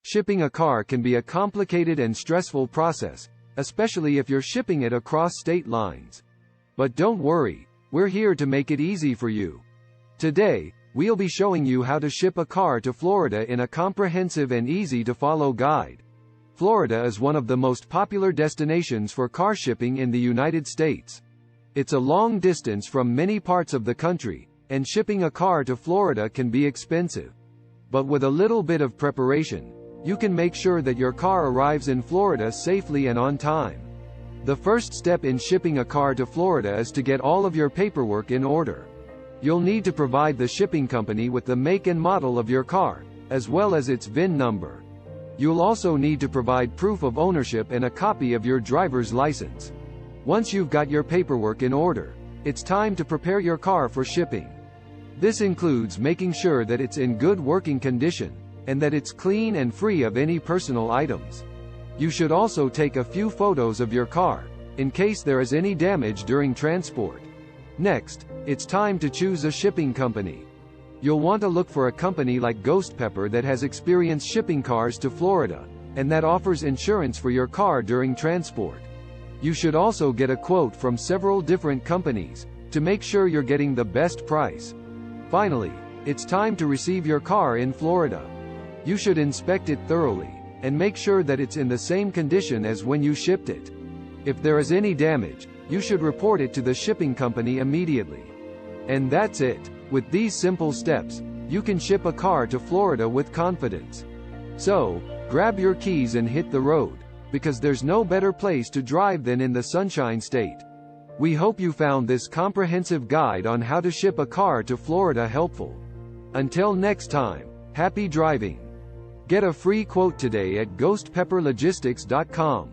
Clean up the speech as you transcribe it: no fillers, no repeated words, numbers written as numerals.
Shipping a car can be a complicated and stressful process, especially if you're shipping it across state lines. But don't worry, we're here to make it easy for you. Today, we'll be showing you how to ship a car to Florida in a comprehensive and easy-to-follow guide. Florida is one of the most popular destinations for car shipping in the United States. It's a long distance from many parts of the country, and shipping a car to Florida can be expensive. But with a little bit of preparation, you can make sure that your car arrives in Florida safely and on time. The first step in shipping a car to Florida is to get all of your paperwork in order. You'll need to provide the shipping company with the make and model of your car, as well as its VIN number. You'll also need to provide proof of ownership and a copy of your driver's license. Once you've got your paperwork in order, it's time to prepare your car for shipping. This includes making sure that it's in good working condition, and that it's clean and free of any personal items. You should also take a few photos of your car, in case there is any damage during transport. Next, it's time to choose a shipping company. You'll want to look for a company like Ghost Pepper that has experience shipping cars to Florida, and that offers insurance for your car during transport. You should also get a quote from several different companies, to make sure you're getting the best price. Finally, it's time to receive your car in Florida. You should inspect it thoroughly, and make sure that it's in the same condition as when you shipped it. If there is any damage, you should report it to the shipping company immediately. And that's it. With these simple steps, you can ship a car to Florida with confidence. So, grab your keys and hit the road, because there's no better place to drive than in the Sunshine State. We hope you found this comprehensive guide on how to ship a car to Florida helpful. Until next time, happy driving. Get a free quote today at ghostpepperlogistics.com.